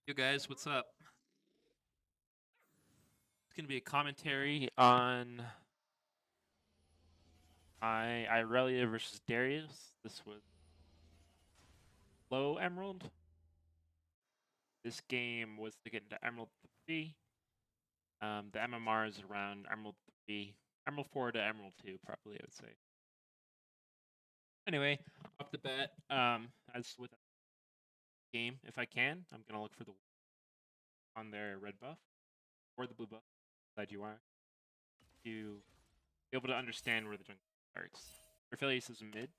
You guys, what's up? It's gonna be a commentary on Irelia versus Darius. This was low Emerald. This game was to get into Emerald 3. The MMR is around Emerald 3, Emerald 4 to Emerald 2, probably, I would say. Anyway, off the bat, as with the game, if I can, I'm gonna look for the on their red buff or the blue buff. Glad you are. To be able to understand where the jungle starts. Aphelios is mid.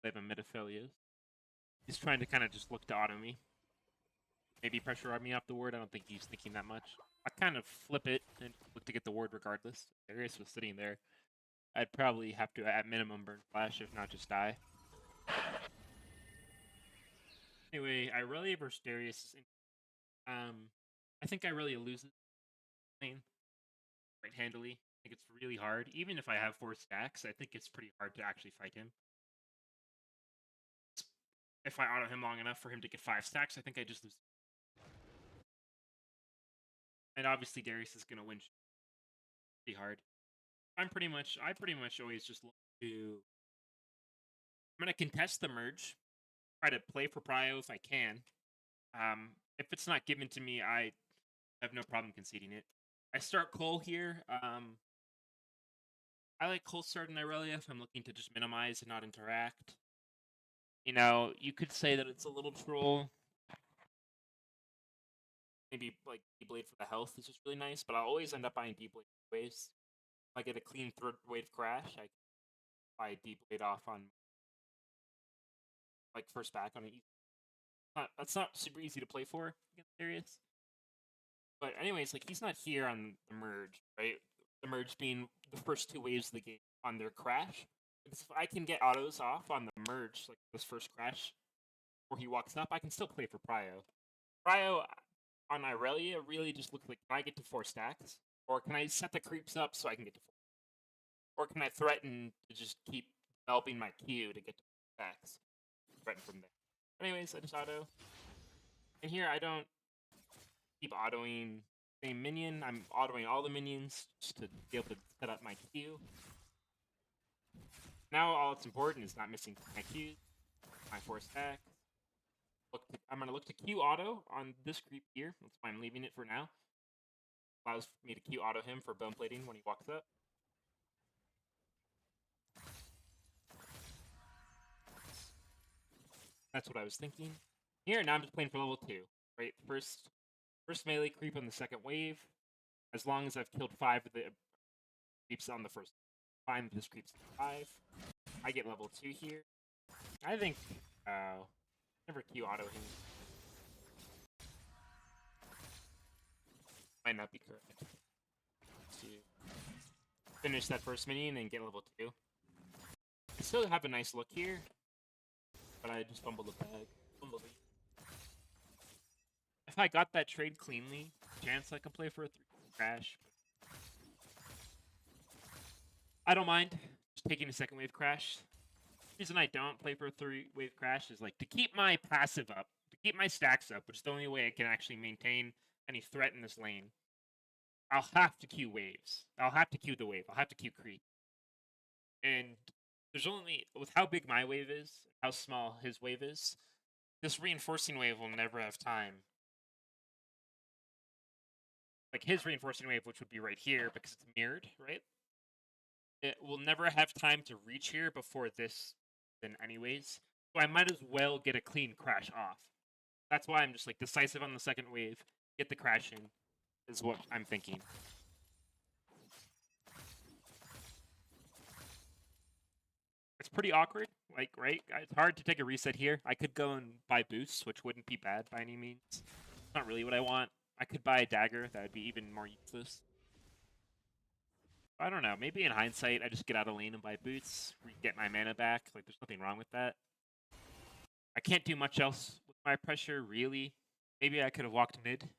They have a mid Aphelios. He's trying to kind of just look to auto me. Maybe pressure me off the ward. I don't think he's thinking that much. I kind of flip it and look to get the ward regardless. Darius was sitting there. I'd probably have to, at minimum, burn flash, if not just die. Anyway, Irelia versus Darius is I think Irelia loses lane right handily. I think it's really hard. Even if I have 4 stacks, I think it's pretty hard to actually fight him. If I auto him long enough for him to get 5 stacks, I think I just lose. And obviously Darius is gonna win pretty hard. I pretty much always just look to. I'm gonna contest the merge, try to play for prio if I can. If it's not given to me, I have no problem conceding it. I start Cole here. I like Cole starting Irelia if I'm looking to just minimize and not interact. You know, you could say that it's a little troll. Maybe like D-Blade for the health is just really nice, but I'll always end up buying D-Blade anyways. If I get a clean third wave crash, I can buy D-Blade off on like first back on it. That's not super easy to play for against Darius. But anyways, like he's not here on the merge, right? The merge being the first 2 waves of the game on their crash. Because if I can get autos off on the merge, like this first crash, where he walks up, I can still play for Prio. Prio on Irelia really just looks like, can I get to 4 stacks? Or can I set the creeps up so I can get to 4? Or can I threaten to just keep developing my Q to get to 4 stacks? Threaten from there. Anyways, I just auto. And here I don't keep autoing the same minion. I'm autoing all the minions just to be able to set up my Q. Now all that's important is not missing my Qs, my 4 stacks. I'm going to look to Q auto on this creep here. That's why I'm leaving it for now. Allows me to Q auto him for bone plating when he walks up. That's what I was thinking. Here, now I'm just playing for level 2. Right, first melee creep on the second wave. As long as I've killed 5 of the creeps on the first. Fine, this creeps 5. I get level 2 here. I think never Q auto him. Might not be correct. To finish that first minion and get level 2. I still have a nice look here, but I just fumbled the bag. If I got that trade cleanly, chance I could play for a 3 crash. I don't mind just taking a second wave crash. The reason I don't play for a 3 wave crash is like to keep my passive up, to keep my stacks up, which is the only way I can actually maintain any threat in this lane. I'll have to queue waves. I'll have to queue the wave. I'll have to queue creep. And there's only, with how big my wave is, how small his wave is, this reinforcing wave will never have time. Like his reinforcing wave, which would be right here because it's mirrored, right? It will never have time to reach here before this, then anyways. So I might as well get a clean crash off. That's why I'm just like decisive on the second wave, get the crash in, is what I'm thinking. It's pretty awkward, like, right? It's hard to take a reset here. I could go and buy boosts, which wouldn't be bad by any means. It's not really what I want. I could buy a dagger, that would be even more useless. I don't know, maybe in hindsight, I just get out of lane and buy boots, get my mana back. Like, there's nothing wrong with that. I can't do much else with my pressure, really. Maybe I could have walked mid.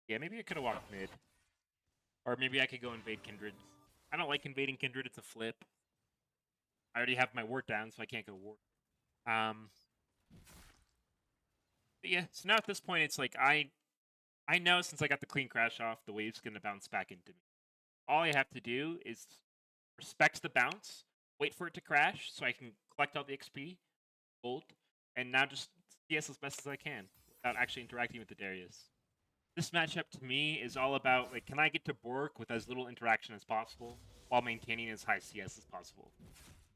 Yeah, maybe I could have walked mid. Or maybe I could go invade Kindred. I don't like invading Kindred, it's a flip. I already have my ward down, so I can't go ward. But yeah, so now at this point, it's like I know since I got the clean crash off, the wave's gonna bounce back into me. All I have to do is respect the bounce, wait for it to crash, so I can collect all the XP, gold, and now just CS as best as I can without actually interacting with the Darius. This matchup to me is all about like, can I get to Bork with as little interaction as possible while maintaining as high CS as possible?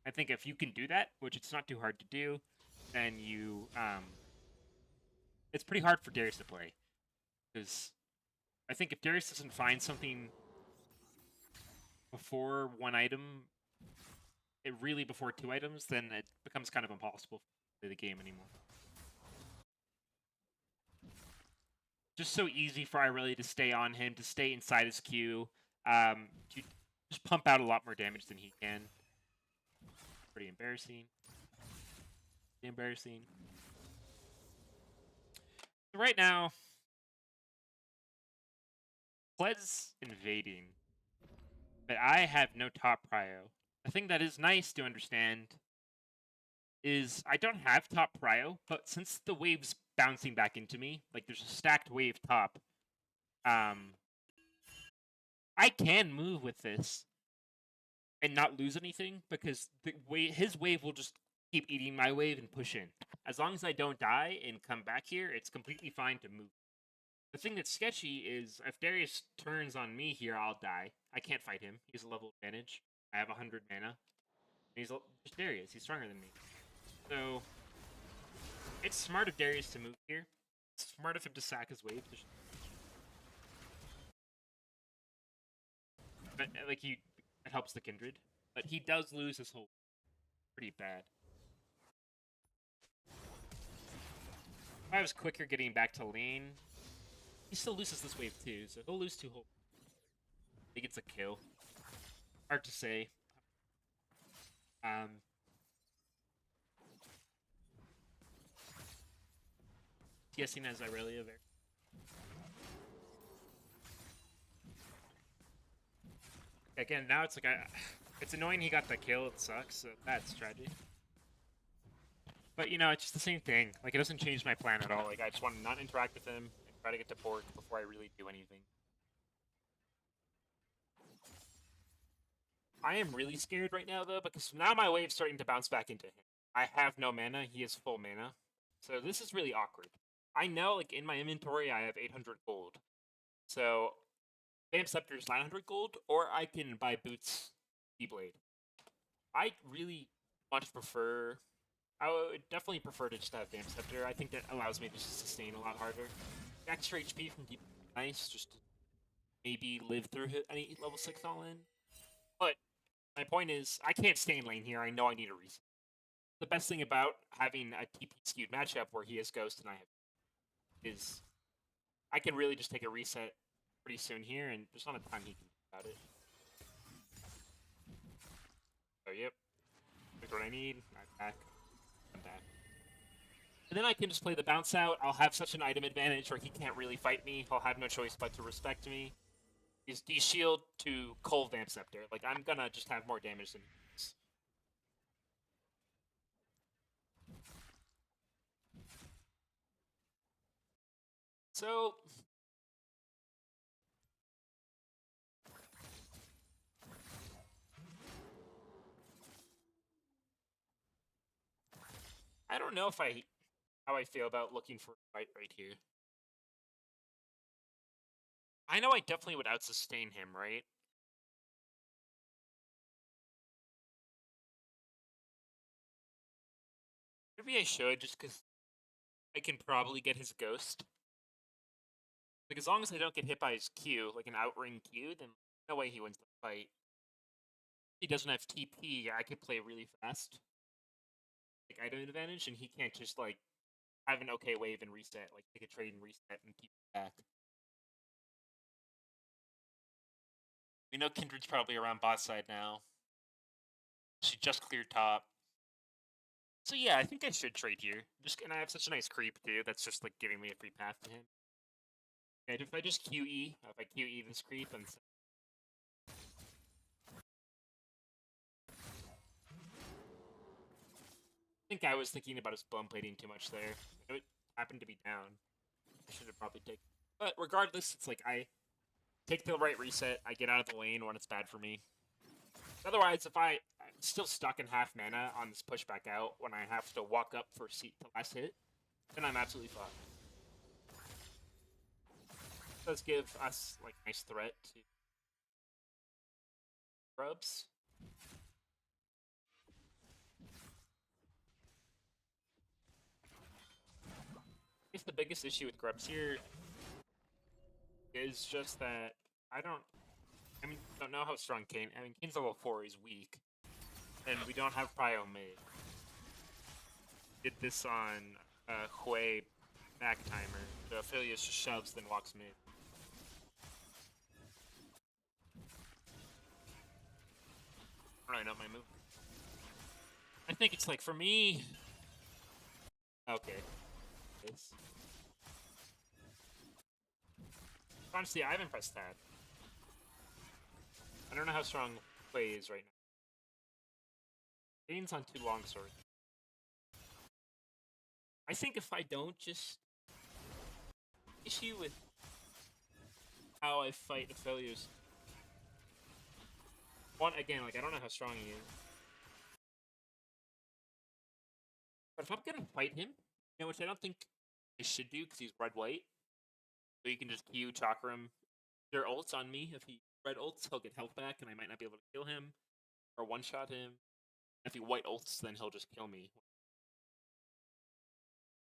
I think if you can do that, which it's not too hard to do, then it's pretty hard for Darius to play because I think if Darius doesn't find something before one item, it really before two items, then it becomes kind of impossible to play the game anymore. Just so easy for Irelia to stay on him, to stay inside his Q, to just pump out a lot more damage than he can. Pretty embarrassing. Pretty embarrassing. So right now, Pled's invading, but I have no top prio. The thing that is nice to understand is I don't have top prio, but since the wave's bouncing back into me, like there's a stacked wave top, I can move with this and not lose anything because his wave will just keep eating my wave and push in. As long as I don't die and come back here, it's completely fine to move. The thing that's sketchy is if Darius turns on me here, I'll die. I can't fight him. He has a level advantage. I have 100 mana. He's just Darius. He's stronger than me. So it's smart of Darius to move here. It's smart of him to sack his wave. But like it helps the Kindred. But he does lose his whole pretty bad. If I was quicker getting back to lane, he still loses this wave too, so he'll lose 2 whole. He gets a kill. Hard to say. TSing as Irelia there. Again, now it's like it's annoying he got the kill. It sucks. So that's tragic. But you know, it's just the same thing. Like it doesn't change my plan at all. Like I just want to not interact with him and try to get to Bork before I really do anything. I am really scared right now though because now my wave's starting to bounce back into him. I have no mana. He has full mana, so this is really awkward. I know, like in my inventory, I have 800 gold. So Vamp Scepter's 900 gold, or I can buy Boots Keyblade. I really much prefer. I would definitely prefer to just have Vamp Scepter. I think that allows me to sustain a lot harder. Extra HP from Deep nice, just to maybe live through any level 6 all in. But my point is, I can't stay in lane here. I know I need a reset. The best thing about having a TP skewed matchup where he has Ghost and I have is I can really just take a reset pretty soon here, and there's not a ton he can do about it. So yep, that's what I need. I'm back. I'm back. And then I can just play the bounce out. I'll have such an item advantage where he can't really fight me. He'll have no choice but to respect me. He's D-shield to Cold Vamp Scepter. Like, I'm gonna just have more damage than he does. So I don't know if how I feel about looking for a fight right here. I know I definitely would out-sustain him, right? Maybe I should, just because I can probably get his Ghost. Like, as long as I don't get hit by his Q, like an outring Q, then no way he wins the fight. If he doesn't have TP, I could play really fast. Like, item advantage, and he can't just, like, have an okay wave and reset. Like, take a trade and reset and keep it back. We know Kindred's probably around bot side now. She just cleared top. So yeah, I think I should trade here. And I have such a nice creep too. That's just like giving me a free path to him. And if I just QE, if I QE this creep and I think I was thinking about his bum plating too much there. happened to be down. I should have probably taken. But regardless, it's like I take the right reset. I get out of the lane when it's bad for me. Otherwise, if I'm still stuck in half mana on this pushback out when I have to walk up for seat to last hit, then I'm absolutely fucked. It does give us like nice threat to grubs. I guess the biggest issue with grubs here is just that I don't know how strong Kane. I mean, Kane's level 4 is weak, and we don't have Prio mid. Did this on Hui back timer. So Irelia just shoves, then walks mid. I don't really know my move. I think it's like for me. Okay. This. Honestly, I haven't pressed that. I don't know how strong play is right now. Kane's on 2 longsword. I think if I don't just issue with how I fight Iphelios. One again, like I don't know how strong he is. But if I'm gonna fight him, you know, which I don't think I should do because he's red-white. So you can just Q Chakram. There are ults on me. If he red ults, he'll get health back, and I might not be able to kill him or one-shot him. If he white ults, then he'll just kill me.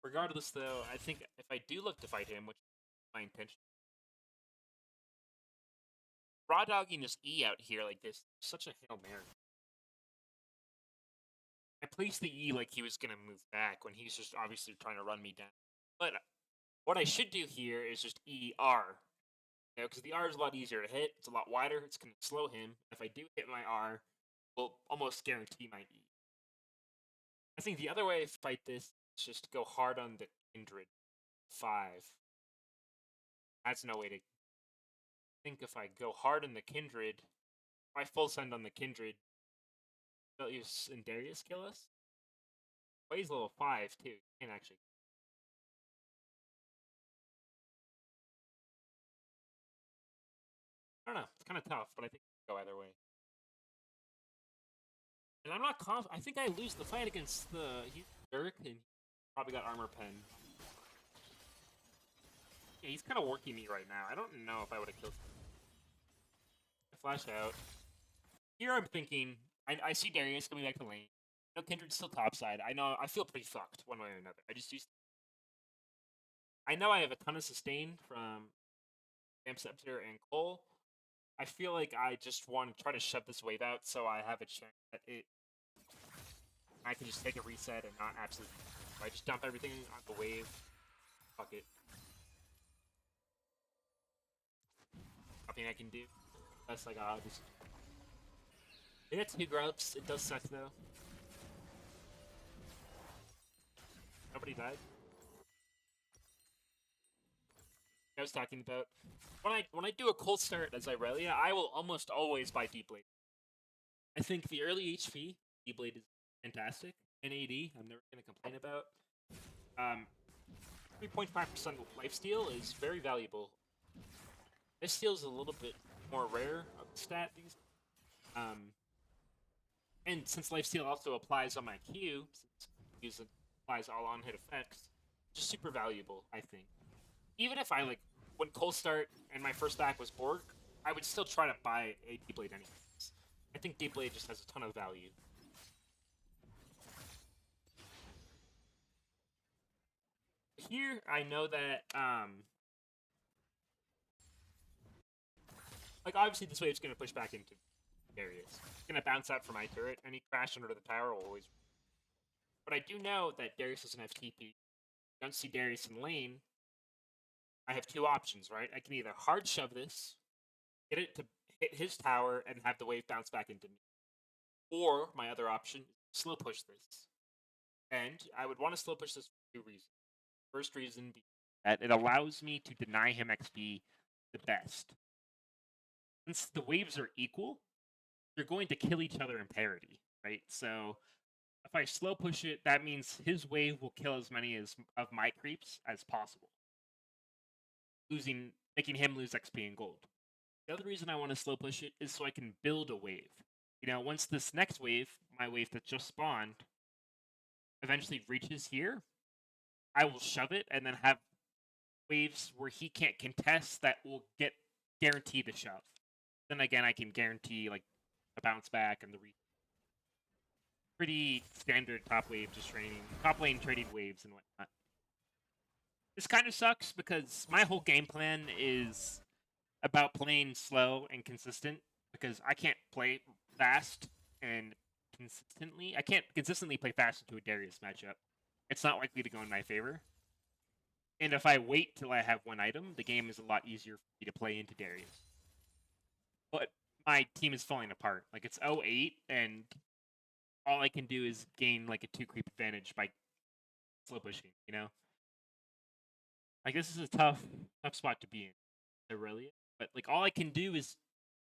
Regardless, though, I think if I do look to fight him, which is my intention, raw dogging his E out here like this, such a Hail Mary. I placed the E like he was gonna move back when he's just obviously trying to run me down. But what I should do here is just ER. You know, because the R is a lot easier to hit. It's a lot wider. It's going to slow him. If I do hit my R, will almost guarantee my E. I think the other way to fight this is just to go hard on the Kindred. 5. That's no way to think. If I go hard on the Kindred, if I full send on the Kindred, Darius and Darius kill us? Well, he's level 5 too. He can't actually. I don't know. It's kind of tough, but I think it can go either way. And I'm not confident. I think I lose the fight against the Dirk, and probably got armor pen. Yeah, he's kind of working me right now. I don't know if I would have killed him. I flash out. Here I'm thinking, I see Darius coming back to lane. I know Kindred's still topside. I know I feel pretty fucked one way or another. I know I have a ton of sustain from Scepter and Cole. I feel like I just want to try to shove this wave out so I have a chance that I can just take a reset and not absolutely. I just dump everything on the wave. Fuck it. Nothing I can do. That's like just. They got 2 grubs. It does suck though. Nobody died. I was talking about when I do a cold start as Irelia, I will almost always buy Deep Blade. I think the early HP Deep Blade is fantastic. NAD, I'm never gonna complain about. 3.5% lifesteal is very valuable. This steal is a little bit more rare of the stat these. And since lifesteal also applies on my Q, since it applies all on hit effects, just super valuable, I think. Even if I when cold start and my first stack was Borg, I would still try to buy a Deep Blade anyways. I think Deep Blade just has a ton of value. Here, I know that, obviously this wave's going to push back into Darius. It's going to bounce out from my turret, and he crashed under the tower always. But I do know that Darius doesn't have TP. Don't see Darius in lane. I have 2 options, right? I can either hard shove this, get it to hit his tower, and have the wave bounce back into me. Or, my other option, slow push this. And I would want to slow push this for 2 reasons. First reason being that it allows me to deny him XP the best. Since the waves are equal, they're going to kill each other in parity, right? So if I slow push it, that means his wave will kill as many of my creeps as possible, making him lose XP and gold. The other reason I want to slow push it is so I can build a wave. Once this next wave, my wave that just spawned, eventually reaches here, I will shove it and then have waves where he can't contest that will get guaranteed to shove. Then again, I can guarantee like a bounce back and the pretty standard top lane trading waves and whatnot. This kind of sucks because my whole game plan is about playing slow and consistent because I can't play fast and consistently. I can't consistently play fast into a Darius matchup. It's not likely to go in my favor. And if I wait till I have one item, the game is a lot easier for me to play into Darius. But my team is falling apart. Like, it's 0-8, and all I can do is gain, like, a 2 creep advantage by slow pushing, Like, this is a tough spot to be in, Irelia. But, like, all I can do is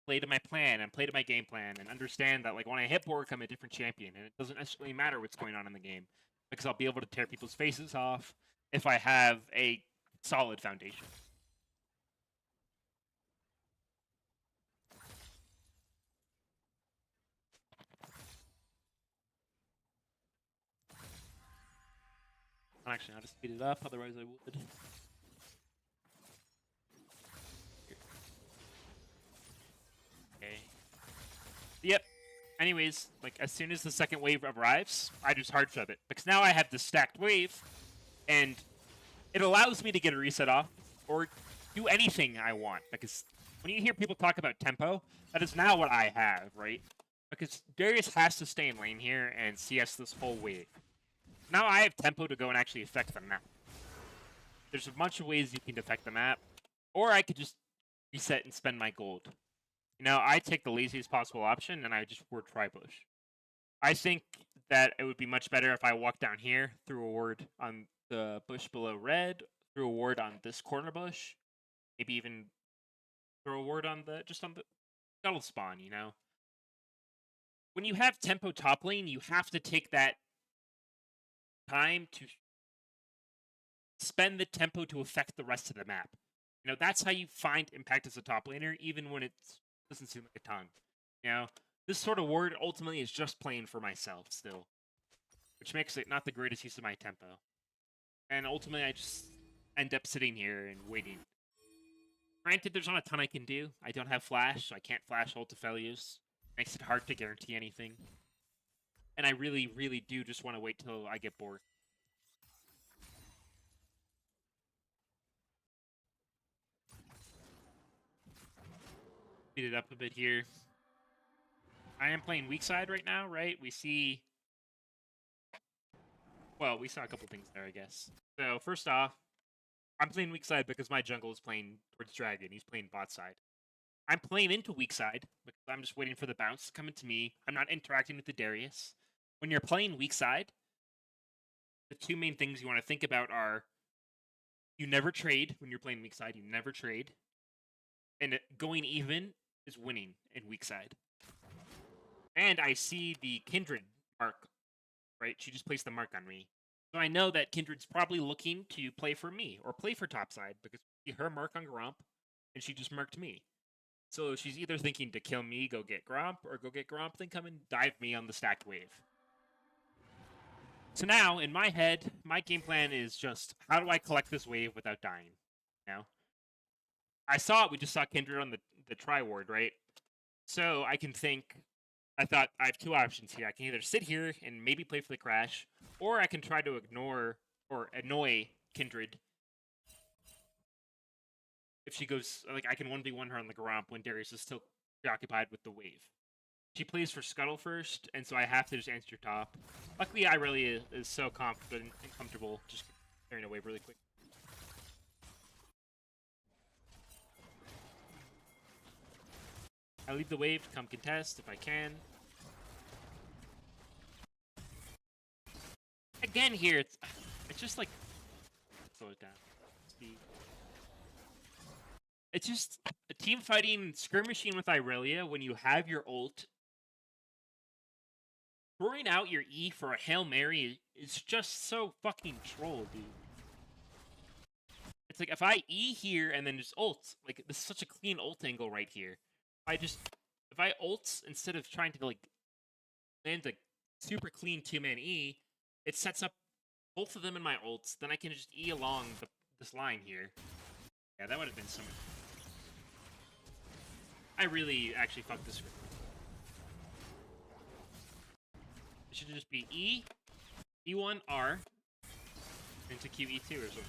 play to my plan and play to my game plan and understand that, like, when I hit Bork, I'm a different champion, and it doesn't necessarily matter what's going on in the game because I'll be able to tear people's faces off if I have a solid foundation. I don't actually know how to speed it up, otherwise I would. Okay. Yep. Anyways, like, as soon as the second wave arrives, I just hard shove it. Because now I have this stacked wave, and it allows me to get a reset off, or do anything I want. Because when you hear people talk about tempo, that is now what I have, right? Because Darius has to stay in lane here and CS this whole wave. Now I have tempo to go and actually affect the map. There's a bunch of ways you can affect the map, or I could just reset and spend my gold. I take the laziest possible option, and I just ward tri-bush. I think that it would be much better if I walked down here, threw a ward on the bush below red, threw a ward on this corner bush, maybe even throw a ward on the scuttle spawn, When you have tempo top lane, you have to take that time to spend the tempo to affect the rest of the map. That's how you find impact as a top laner, even when it doesn't seem like a ton. This sort of ward ultimately is just playing for myself still, which makes it not the greatest use of my tempo. And ultimately, I just end up sitting here and waiting. Granted, there's not a ton I can do. I don't have flash, so I can't flash ult to Felius. Makes it hard to guarantee anything. And I really, really do just want to wait till I get bored. Speed it up a bit here. I am playing weak side right now, right? We saw a couple things there, I guess. So, first off, I'm playing weak side because my jungle is playing towards Dragon. He's playing bot side. I'm playing into weak side because I'm just waiting for the bounce to come into me. I'm not interacting with the Darius. When you're playing weak side, the two main things you want to think about are you never trade when you're playing weak side. You never trade. And going even is winning in weak side. And I see the Kindred mark, right? She just placed the mark on me. So I know that Kindred's probably looking to play for me or play for topside because we see her mark on Gromp and she just marked me. So she's either thinking to kill me, go get Gromp, or go get Gromp, then come and dive me on the stacked wave. So now, in my head, my game plan is just, how do I collect this wave without dying? I saw it, we just saw Kindred on the tri-ward, right? So I thought I have two options here. I can either sit here and maybe play for the crash, or I can try to ignore or annoy Kindred. If she goes, like, I can 1v1 her on the Gromp when Darius is still preoccupied with the wave. She plays for Scuttle first, and so I have to just answer top. Luckily, Irelia is so confident and comfortable just clearing a wave really quick. I leave the wave to come contest if I can. Again here, it's just like... Slow it down. Speed. It's just a team fighting skirmishing with Irelia when you have your ult throwing out your E for a Hail Mary is just so fucking troll, dude. It's like, if I E here and then just ult, like, this is such a clean ult angle right here. If I ult, instead of trying to, like, land a super clean 2-man E, it sets up both of them in my ults, then I can just E along this line here. Yeah, that would have been some... I really actually fucked this. It should just be E, E1, R, into QE2 or something.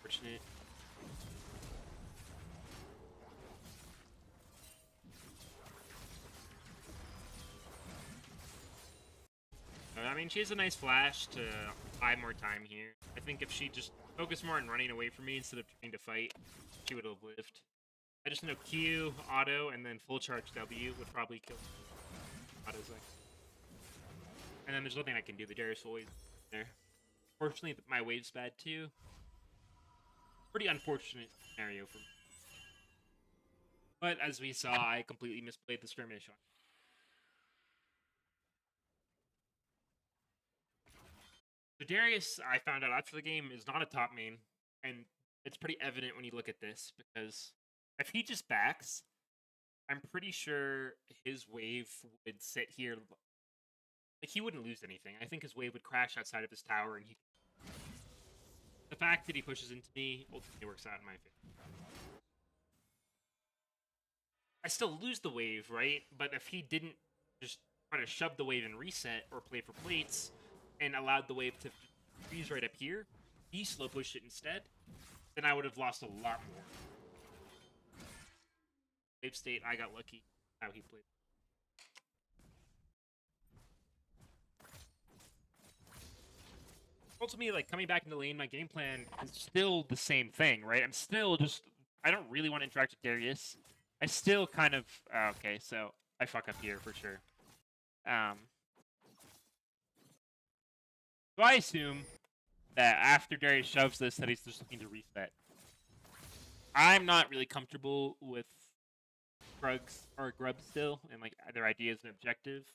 Fortunate. I mean, she has a nice flash to buy more time here. I think if she just focused more on running away from me instead of trying to fight, she would have lived. I just know Q, auto, and then full charge W would probably kill auto's like. And then there's nothing I can do. The Darius will wait there. Fortunately, my wave's bad too. Pretty unfortunate scenario for me. But as we saw, I completely misplayed the skirmish on. So Darius, I found out after the game, is not a top main, and it's pretty evident when you look at this, because if he just backs, I'm pretty sure his wave would sit here. Like, he wouldn't lose anything. I think his wave would crash outside of his tower, and the fact that he pushes into me ultimately works out in my favor. I still lose the wave, right? But if he didn't just try to shove the wave and reset, or play for plates, and allowed the wave to freeze right up here, he slow pushed it instead, then I would have lost a lot more. Wave state, I got lucky how he played. Ultimately, like, coming back into lane, my game plan is still the same thing, right? I'm still just... I don't really want to interact with Darius. I still kind of... okay, so I fuck up here for sure. So I assume that after Darius shoves this, that he's just looking to reset. I'm not really comfortable with Grugs or Grub still, and like their ideas and objective.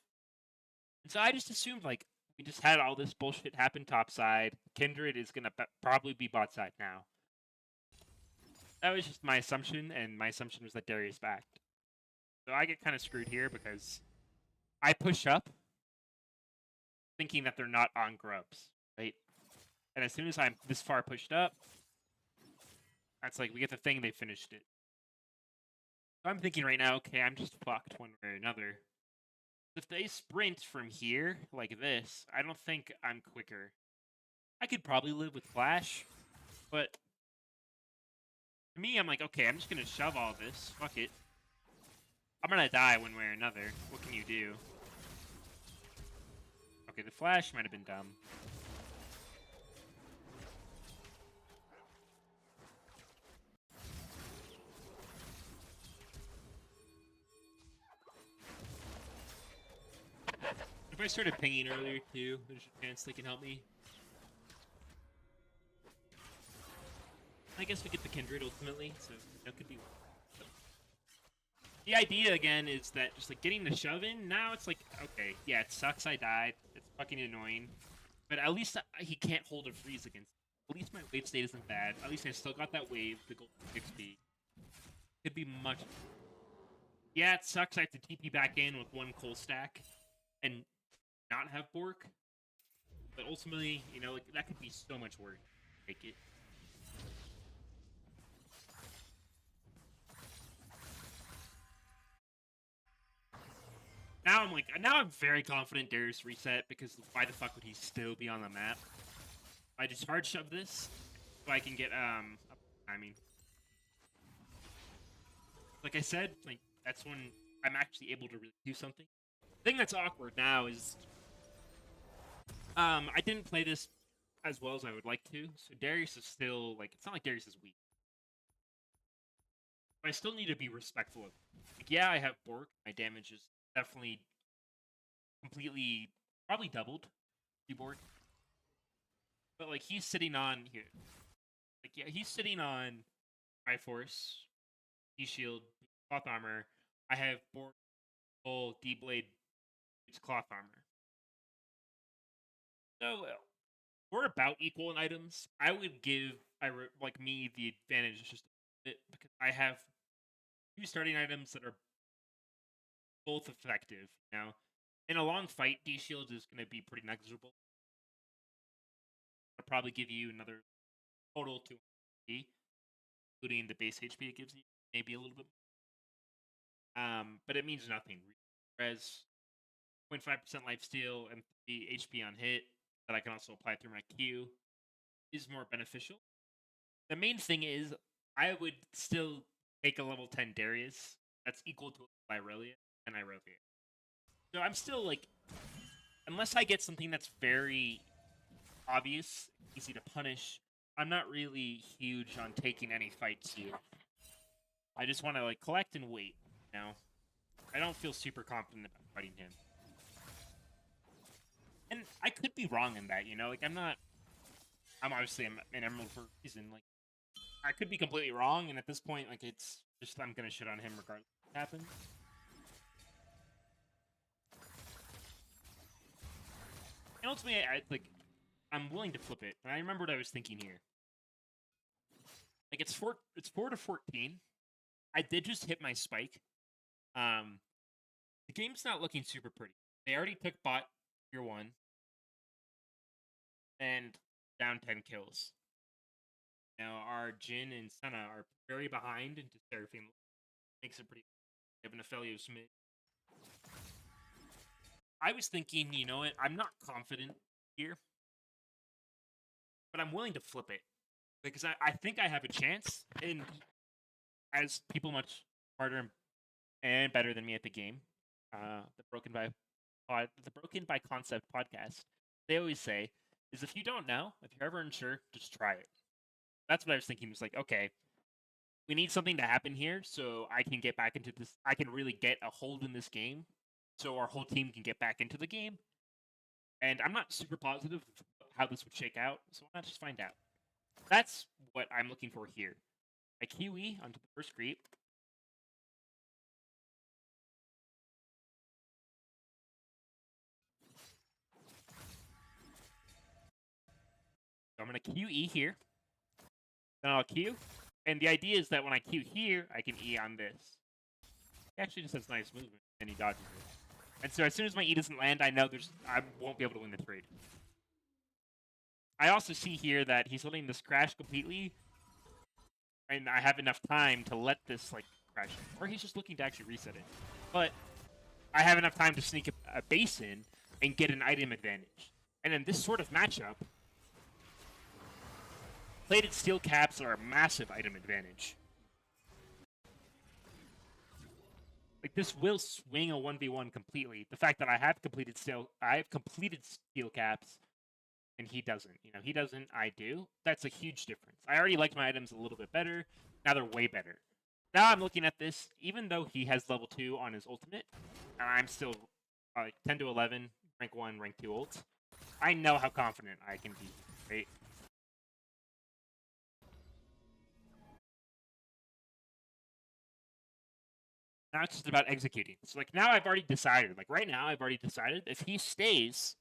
And so I just assumed, like, we just had all this bullshit happen topside. Kindred is gonna probably be bot side now. That was just my assumption, and my assumption was that Darius backed. So I get kind of screwed here because I push up thinking that they're not on Grubs, right? And as soon as I'm this far pushed up, that's like, we get the thing, they finished it. So I'm thinking right now, okay, I'm just fucked one way or another. If they sprint from here, like this, I don't think I'm quicker. I could probably live with Flash, but to me, I'm like, okay, I'm just gonna shove all this. Fuck it. I'm gonna die one way or another. What can you do? Okay, the Flash might have been dumb. If I started pinging earlier too, there's a chance they can help me. I guess we get the Kindred ultimately, so that could be one. The idea again is that just like getting the shove in, now it's like, okay, yeah, it sucks I died. It's fucking annoying. But at least he can't hold a freeze against me. At least my wave state isn't bad. At least I still got that wave, the gold XP. Could be much. Yeah, it sucks I have to TP back in with one coal stack and not have Bork. But ultimately, you know, like, that could be so much work. Take it. Now I'm very confident Darius reset, because why the fuck would he still be on the map? I just hard shove this, so I can get, I mean, like I said, like, that's when I'm actually able to really do something. The thing that's awkward now is, I didn't play this as well as I would like to, so Darius is still, like, it's not like Darius is weak. But I still need to be respectful of him. Like, yeah, I have Bork, my damage is definitely completely, probably doubled, Bork. But, like, he's sitting on here. Like, yeah, he's sitting on Triforce, D-Shield, Cloth Armor. I have Bork, full D-Blade, It's cloth armor. So we're about equal in items. I would give like me the advantage just a bit because I have two starting items that are both effective. In a long fight, D shield is going to be pretty negligible. I'll probably give you another total 200 HP, including the base HP it gives you, maybe a little bit. But it means nothing. Whereas 0.5% lifesteal and 3 HP on hit that I can also apply through my Q is more beneficial. The main thing is I would still take a level 10 Darius that's equal to Irelia and Irelia. So I'm still like, unless I get something that's very obvious, easy to punish, I'm not really huge on taking any fights here. I just want to like collect and wait. I don't feel super confident about fighting him. And I could be wrong in that, like I'm obviously an Emerald for a reason. Like I could be completely wrong, and at this point, like it's just I'm gonna shit on him regardless of what happens. And ultimately, I'm willing to flip it. And I remember what I was thinking here. Like it's 4 to 14. I did just hit my spike. The game's not looking super pretty. They already took bot year 1 and down 10 kills. Now our Jin and Senna are very behind into Seraphim. Makes it pretty. They have an Aphelios mid. I was thinking, you know what? I'm not confident here, but I'm willing to flip it because I think I have a chance. And as people much smarter and better than me at the game, the Broken by Concept podcast, they always say is if you don't know, if you're ever unsure, just try it. That's what I was thinking. It's like, okay, we need something to happen here so I can get back into this. I can really get a hold in this game so our whole team can get back into the game. And I'm not super positive how this would shake out, so why not just find out? That's what I'm looking for here. I QE onto the first creep. So I'm going to QE here. Then I'll Q. And the idea is that when I Q here, I can E on this. He actually just has nice movement, and he dodges it. And so as soon as my E doesn't land, I know I won't be able to win the trade. I also see here that he's letting this crash completely, and I have enough time to let this like crash, or he's just looking to actually reset it. But I have enough time to sneak a base in and get an item advantage. And in this sort of matchup, plated steel caps are a massive item advantage. Like this will swing a 1v1 completely. The fact that I have completed steel caps, and he doesn't. He doesn't, I do. That's a huge difference. I already liked my items a little bit better. Now they're way better. Now I'm looking at this, even though he has level 2 on his ultimate, and I'm still 10 to 11, rank 1, rank 2 ult. I know how confident I can be, right? Now it's just about executing. So like now I've already decided. Like right now I've already decided if he stays,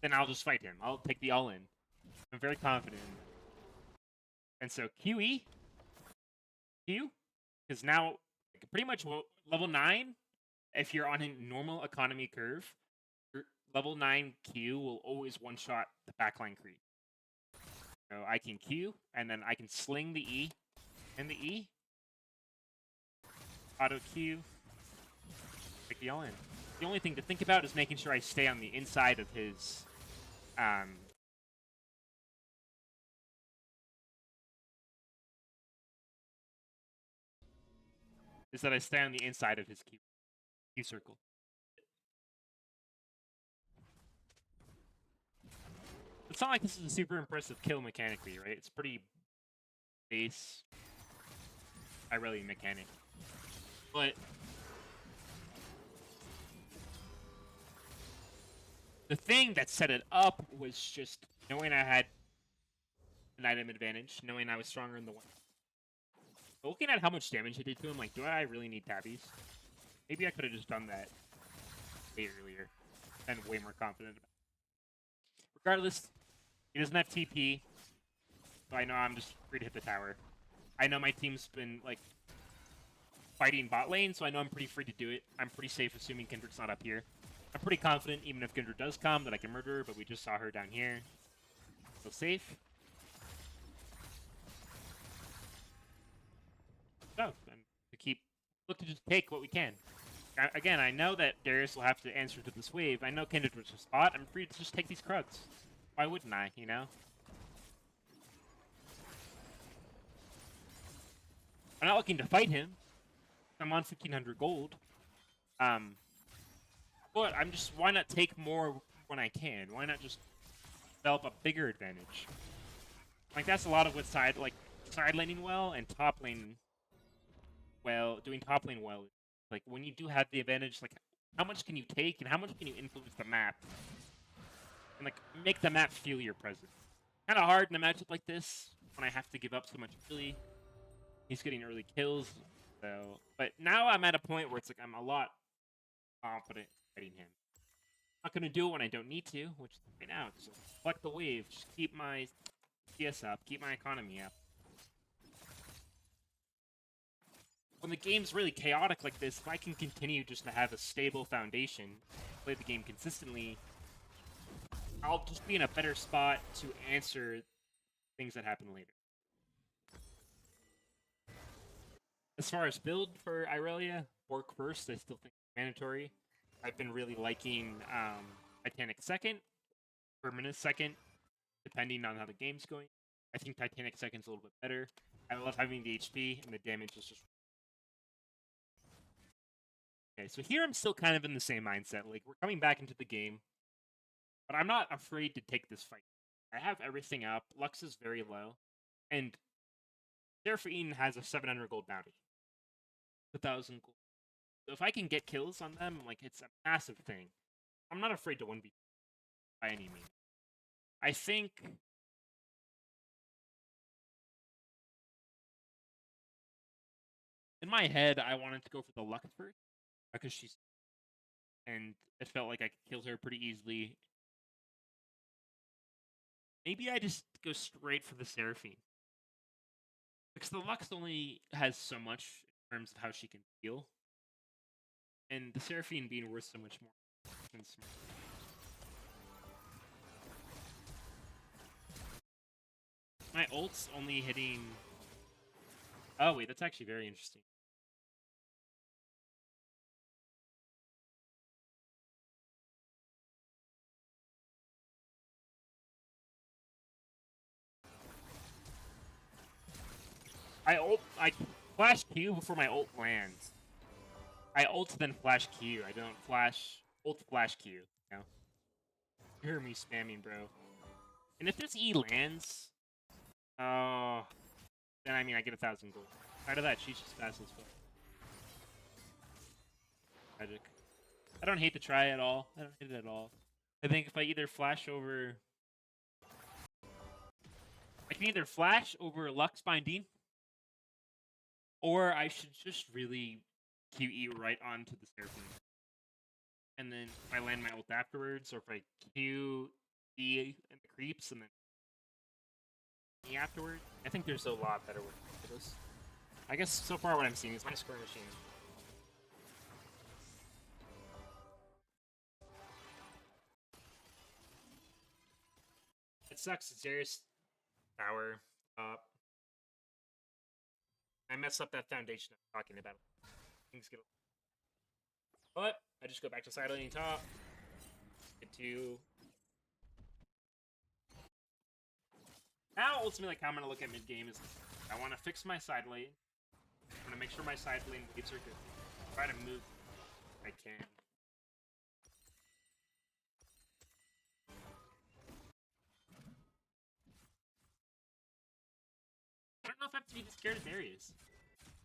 then I'll just fight him. I'll take the all in. I'm very confident. And so QE, Q, because now pretty much level 9, if you're on a normal economy curve, level 9 Q will always one-shot the backline creep. So I can Q, and then I can sling the E, and the E, auto Q, take the all in. The only thing to think about is making sure I stay on the inside of his is that I stay on the inside of his Q circle. It's not like this is a super impressive kill mechanically, right? It's pretty base Irelia mechanic. But the thing that set it up was just knowing I had an item advantage, knowing I was stronger in the one. But looking at how much damage I did to him, like, do I really need tabbies? Maybe I could have just done that way earlier. and way more confident about it. Regardless, he doesn't have TP, so I know I'm just free to hit the tower. I know my team's been, like, fighting bot lane, so I know I'm pretty free to do it. I'm pretty safe assuming Kindred's not up here. I'm pretty confident, even if Kindred does come, that I can murder her, but we just saw her down here. So safe. So, and to keep, look to just take what we can. Again, I know that Darius will have to answer to this wave. I know Kindred was a spot. I'm free to just take these Krugs. Why wouldn't I, you know? I'm not looking to fight him. I'm on 1,500 gold. But I'm just, why not take more when I can? Why not just develop a bigger advantage? Like, that's a lot of what side laning well and top lane well, doing top lane well. Like, when you do have the advantage, like, how much can you take and how much can you influence the map? And, like, make the map feel your presence. Kind of hard in a matchup like this when I have to give up so much early. He's getting early kills, so. But now I'm at a point where it's like I'm a lot confident fighting him. I'm not going to do it when I don't need to, which is right now. Just collect the wave, just keep my CS up, keep my economy up. When the game's really chaotic like this, if I can continue just to have a stable foundation, play the game consistently, I'll just be in a better spot to answer things that happen later. As far as build for Irelia, Bork first, I still think it's mandatory. I've been really liking Titanic second, Permanent second, depending on how the game's going. I think Titanic second's a little bit better. I love having the HP, and the damage is just... Okay, so here I'm still kind of in the same mindset. Like, we're coming back into the game, but I'm not afraid to take this fight. I have everything up. Lux is very low, and Seraphine has a 700 gold bounty. 1,000 gold. So if I can get kills on them, like, it's a massive thing. I'm not afraid to 1v by any means. I think... In my head, I wanted to go for the Lux first, because she's... And it felt like I could kill her pretty easily. Maybe I just go straight for the Seraphine. Because the Lux only has so much in terms of how she can heal. And the Seraphine being worth so much more. My ult's only hitting... Oh wait, that's actually very interesting. I flash Q before my ult lands. I ult then flash Q. I don't ult flash Q. You know? You hear me spamming, bro. And if this E lands, then I mean I get 1,000 gold. Out of that, she's just fast as fuck. Magic. I don't hate the try at all. I don't hate it at all. I think if I either flash over... I can either flash over Lux Binding, or I should just really QE right onto the Seraphine. And then if I land my ult afterwards, or if I Q E and the creeps, and then E afterward, I think there's a lot better way to do this. I guess so far what I'm seeing is my scoring machine. It sucks. It's Darius tower up. I mess up that foundation I'm talking about. Things get. But I just go back to side lane top. Get to. Now ultimately, like, how I'm gonna look at mid game is I want to fix my side lane. I'm gonna make sure my side lane waves are good. Try to move if I can. I don't know if I have to be scared of Darius.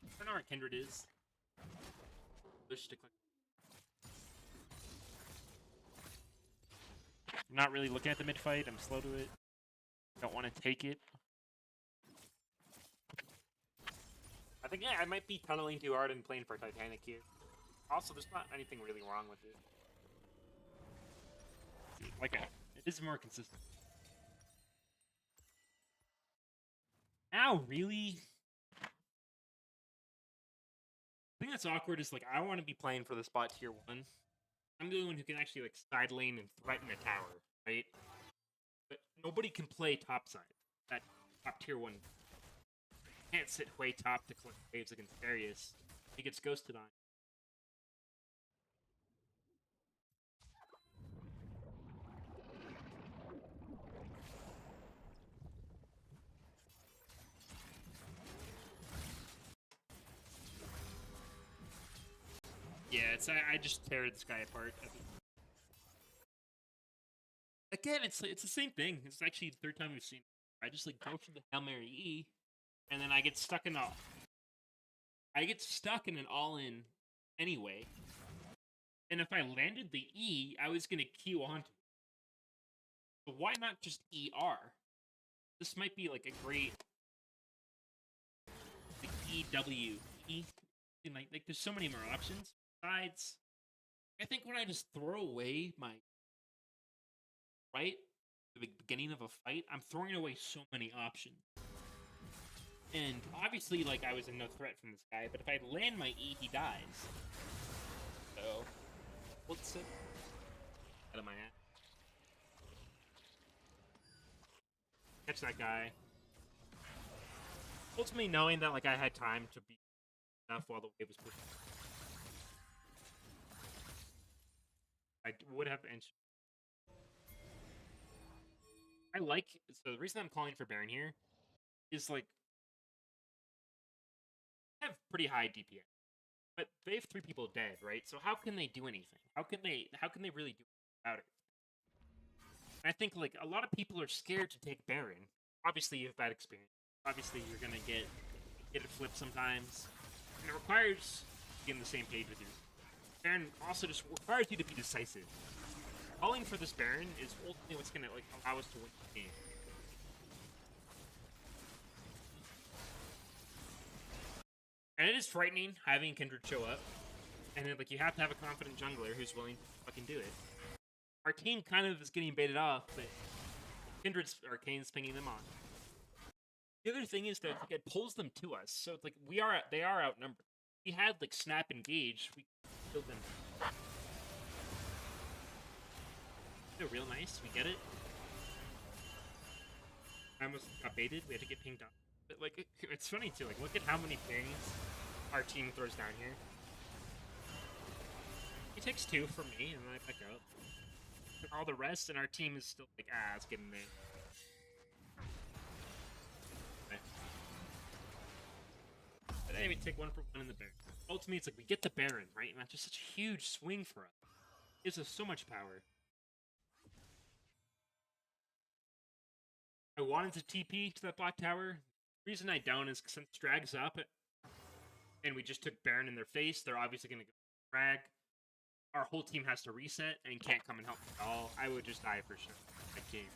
I don't know where Kindred is. Push to click. I'm not really looking at the mid fight. I'm slow to it. Don't want to take it. I think, yeah, I might be tunneling too hard and playing for Titanic here. Also, there's not anything really wrong with it. Like, it is more consistent. Ow, really? The thing that's awkward is, like, I want to be playing for the spot tier 1. I'm the one who can actually, like, side lane and threaten a tower, right? But nobody can play topside. That top tier 1 can't sit way top to collect waves against Darius. He gets ghosted on. Yeah, I just tear this guy apart. Again, it's the same thing. It's actually the third time we've seen it. I just like go for the Hail Mary E, and then I get stuck in an all-in anyway. And if I landed the E, I was gonna Q onto it. But why not just ER? This might be like a great like EW E. Like there's so many more options. Besides, I think when I just throw away my right at the beginning of a fight, I'm throwing away so many options. And obviously, like, I was in no threat from this guy, but if I land my E, he dies. So, what's it? Out of my ass. Catch that guy. Ultimately, knowing that, like, I had time to be enough while the wave was pushing. I would have inch. So the reason I'm calling for Baron here is, like, I have pretty high DPS. But they have 3 people dead, right? So how can they do anything? How can they really do about it? And I think like a lot of people are scared to take Baron. Obviously you have bad experience. Obviously you're gonna get it flipped sometimes. And it requires being on the same page with you. Baron also just requires you to be decisive. Calling for this Baron is ultimately what's gonna like allow us to win the game. And it is frightening having Kindred show up. And then, like, you have to have a confident jungler who's willing to fucking do it. Our team kind of is getting baited off, but Kindred's Arcane's pinging them on. The other thing is that like, it pulls them to us, so it's like they are outnumbered. If we had like Snap Engage, we killed them. They're real nice, we get it. I almost got baited, we had to get pinged on. But like it's funny too, like look at how many pings our team throws down here. He takes 2 from me, and then I pick up. And all the rest, and our team is still like, it's getting there. Okay. But anyway, we take 1 for 1 in the Baron. Ultimately, it's like we get the Baron, right? And that's just such a huge swing for us. It gives us so much power. I wanted to TP to that bot tower. The reason I don't is since Drag's up, and we just took Baron in their face, they're obviously going to go Drag. Our whole team has to reset and can't come and help at all. I would just die for sure. I can't.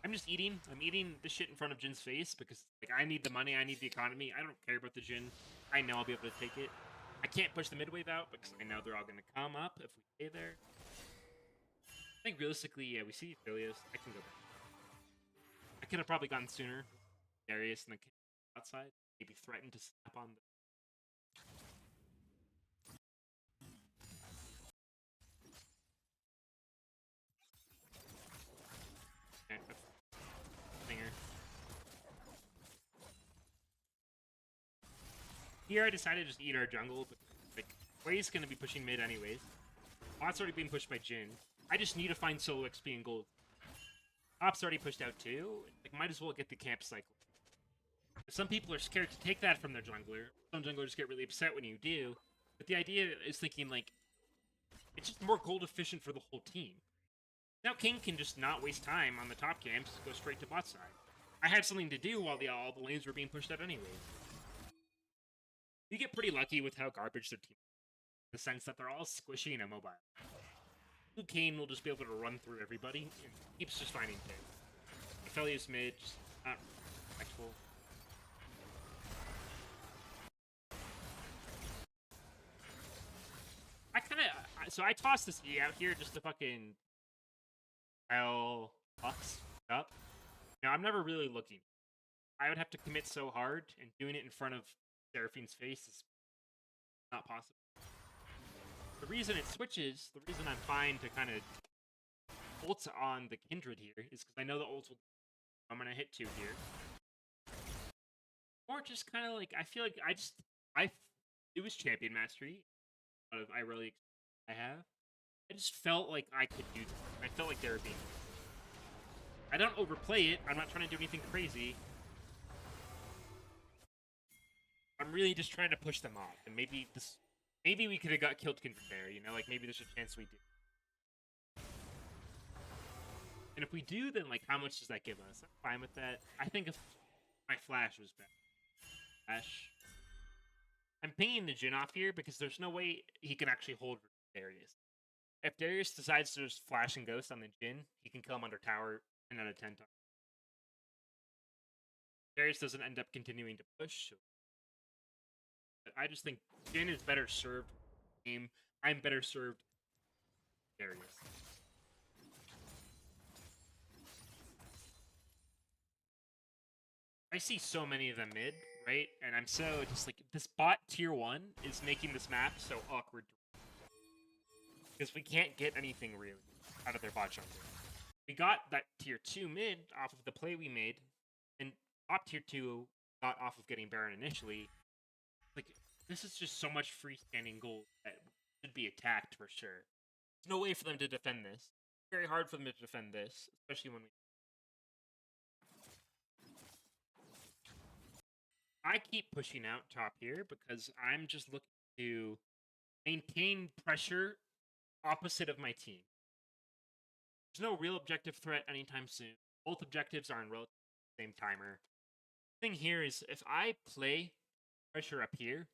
I'm just eating. I'm eating this shit in front of Jin's face because like I need the money, I need the economy. I don't care about the Jin. I know I'll be able to take it. I can't push the mid wave out because I know they're all going to come up if we stay there. I think realistically, yeah, we see Irelia. I can go back. I could have probably gotten sooner. Darius and the outside. Maybe threatened to snap on the Singer. Here I decided to just eat our jungle, but like Way's gonna be pushing mid anyways. Bot's already being pushed by Jin. I just need to find solo XP and gold. Top's already pushed out too. Like might as well get the camp cycle. Some people are scared to take that from their jungler. Some junglers get really upset when you do. But the idea is thinking like it's just more gold efficient for the whole team. Now King can just not waste time on the top camps, go straight to bot side. I had something to do while all the lanes were being pushed out anyway. We get pretty lucky with how garbage their team is, in the sense that they're all squishy and immobile. Luke Kane will just be able to run through everybody and keeps just finding things. Irelia mid, just not respectful. So I tossed this E out here just to fucking pile Lux up. Now, I'm never really looking. I would have to commit so hard, and doing it in front of Seraphine's face is not possible. The reason it switches, the reason I'm fine to kind of ult on the Kindred here, is because I know the ult will... I'm going to hit 2 here. Or just kind of like, I feel like it was Champion Mastery out of Irelia I have. I just felt like I could do that. I felt like they were being... I don't overplay it. I'm not trying to do anything crazy. I'm really just trying to push them off. And maybe we could have got killed Kindred there, you know? Like, maybe there's a chance we do. And if we do, then, like, how much does that give us? I'm fine with that. I think if my flash was better. Flash. I'm pinging the Jhin off here because there's no way he can actually hold Darius. If Darius decides to just flash and ghost on the Jhin, he can kill him under tower 10 out of 10 times. Darius doesn't end up continuing to push. But I just think Jhin is better served game. I'm better served Darius. I see so many of them mid, right? And I'm so just like, this bot tier 1 is making this map so awkward. Because we can't get anything really out of their bot jungle. We got that tier 2 mid off of the play we made, and top tier 2 got off of getting Baron initially. Like, this is just so much freestanding gold that should be attacked for sure. There's no way for them to defend this. It's very hard for them to defend this, especially when we... I keep pushing out top here because I'm just looking to maintain pressure opposite of my team. There's no real objective threat anytime soon. Both objectives are in relatively the same timer. The thing here is if I play pressure up here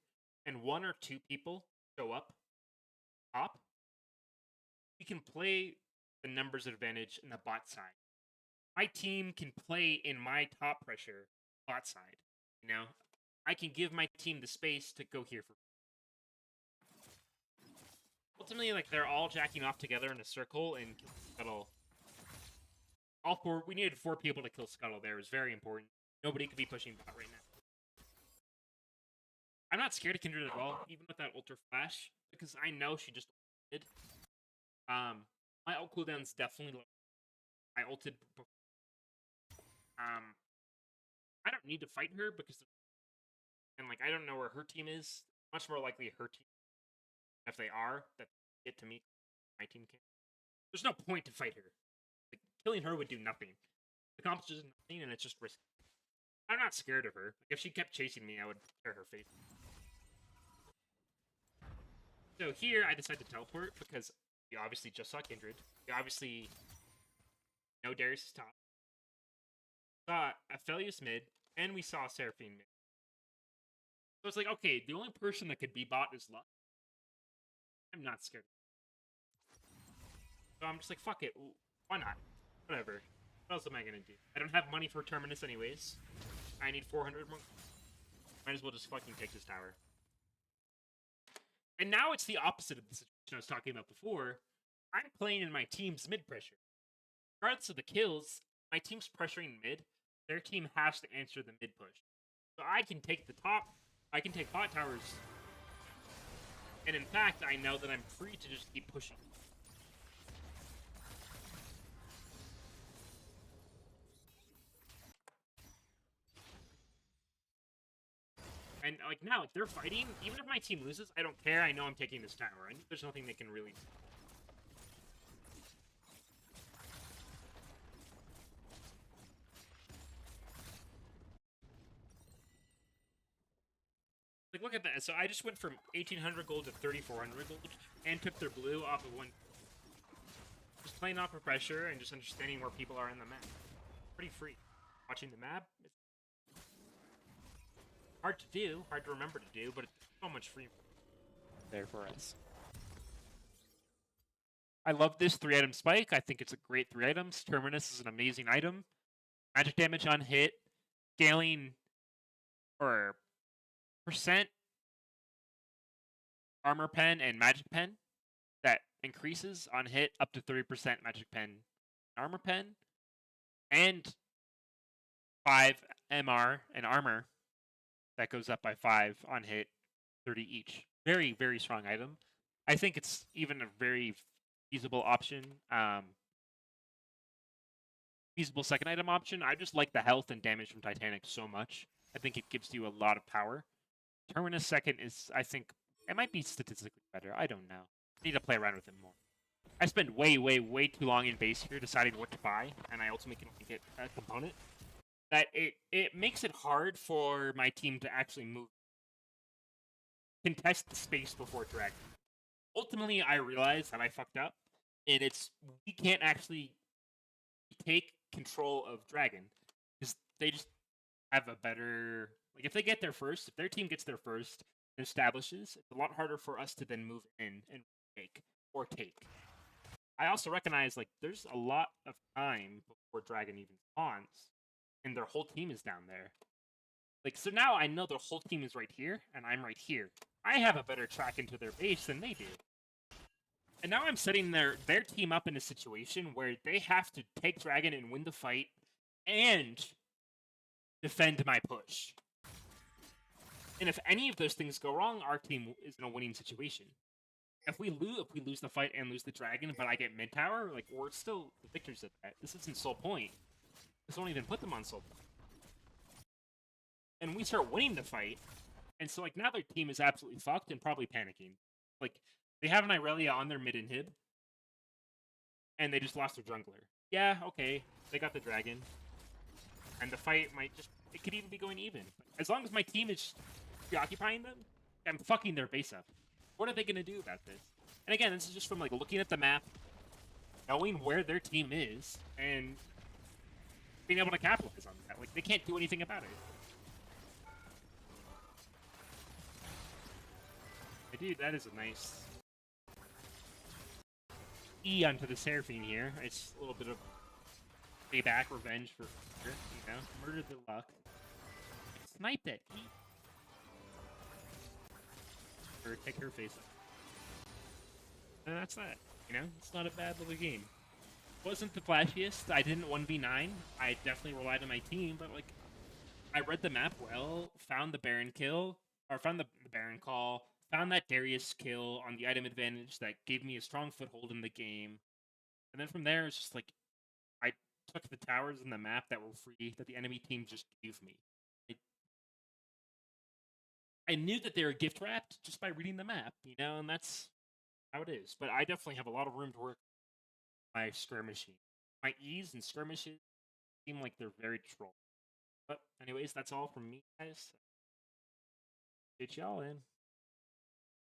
and 1 or 2 people show up top, we can play the numbers advantage in the bot side. My team can play in my top pressure bot side. You know, I can give my team the space to go here for... Ultimately, like, they're all jacking off together in a circle and kill Scuttle. We needed 4 people to kill Scuttle there. It was very important. Nobody could be pushing bot right now. I'm not scared of Kindred at all, even with that ultra flash, because I know she just ulted. My ult cooldown's definitely low. I ulted before. I don't need to fight her because... And, like, I don't know where her team is. Much more likely her team. If they are, that get to me. My team can't. There's no point to fight her. Like, killing her would do nothing. The comps does nothing, and it's just risky. I'm not scared of her. Like, if she kept chasing me, I would tear her face. So here, I decided to teleport because we obviously just saw Kindred. We obviously know Darius is top. Saw Aphelios mid, and we saw Seraphine mid. So it's like, okay, the only person that could be bot is Lux. I'm not scared. So I'm just like, fuck it. Why not? Whatever. What else am I gonna do? I don't have money for Terminus anyways. I need 400 more. Might as well just fucking take this tower. And now it's the opposite of the situation I was talking about before. I'm playing in my team's mid pressure. Regardless of the kills, my team's pressuring mid. Their team has to answer the mid push. So I can take the top. I can take bot towers. And in fact, I know that I'm free to just keep pushing. And, like, now, if they're fighting, even if my team loses, I don't care. I know I'm taking this tower. There's nothing they can really do. Like, look at that. So I just went from 1,800 gold to 3,400 gold and took their blue off of one. Just playing off of pressure and just understanding where people are in the map. Pretty free. Watching the map, it's hard to do, hard to remember to do, but it's so much free there for us. I love this 3-item spike. I think it's a great 3 items. Terminus is an amazing item. Magic damage on hit, scaling or percent armor pen and magic pen that increases on hit up to 30% magic pen, armor pen, and 5 MR and armor that goes up by 5 on hit, 30 each. Very, very strong item. I think it's even a very feasible option. Feasible second item option. I just like the health and damage from Titanic so much. I think it gives you a lot of power. Terminus second is, I think, it might be statistically better. I don't know. I need to play around with it more. I spend way, way, way too long in base here deciding what to buy, and I ultimately can get a component that it makes it hard for my team to actually move, contest the space before dragon. Ultimately, I realized that I fucked up, and we can't actually take control of dragon because they just have a better, like, if they get there first, if their team gets there first and establishes, it's a lot harder for us to then move in and take. I also recognize, like, there's a lot of time before dragon even spawns, and their whole team is down there. Like, so now I know their whole team is right here, and I'm right here. I have a better track into their base than they do. And now I'm setting their team up in a situation where they have to take dragon and win the fight and defend my push. And if any of those things go wrong, our team is in a winning situation. If we lose the fight and lose the dragon, but I get mid tower, like, we're still the victors at that. This isn't soul point. This won't even put them on soul point. And we start winning the fight, and so, like, now their team is absolutely fucked and probably panicking. Like, they have an Irelia on their mid inhib, and they just lost their jungler. Yeah, okay, they got the dragon, and the fight might just, it could even be going even. But as long as my team is preoccupying them, I'm fucking their base up. What are they going to do about this? And again, this is just from, like, looking at the map, knowing where their team is, and being able to capitalize on that. Like, they can't do anything about it. Dude, that is a nice E onto the Seraphine here. It's a little bit of payback, revenge for, you know, murder the luck. Snipe that E. Or take her face up. And that's that. You know, it's not a bad little game. Wasn't the flashiest. I didn't 1v9. I definitely relied on my team, but, like, I read the map well, found the Baron kill, or found the Baron call, found that Darius kill on the item advantage that gave me a strong foothold in the game. And then from there, it's just like, I took the towers in the map that were free, that the enemy team just gave me. I knew that they were gift wrapped just by reading the map, you know, and that's how it is. But I definitely have a lot of room to work my skirmishing. My E's and skirmishes seem like they're very troll. But anyways, that's all from me, guys. Get y'all in.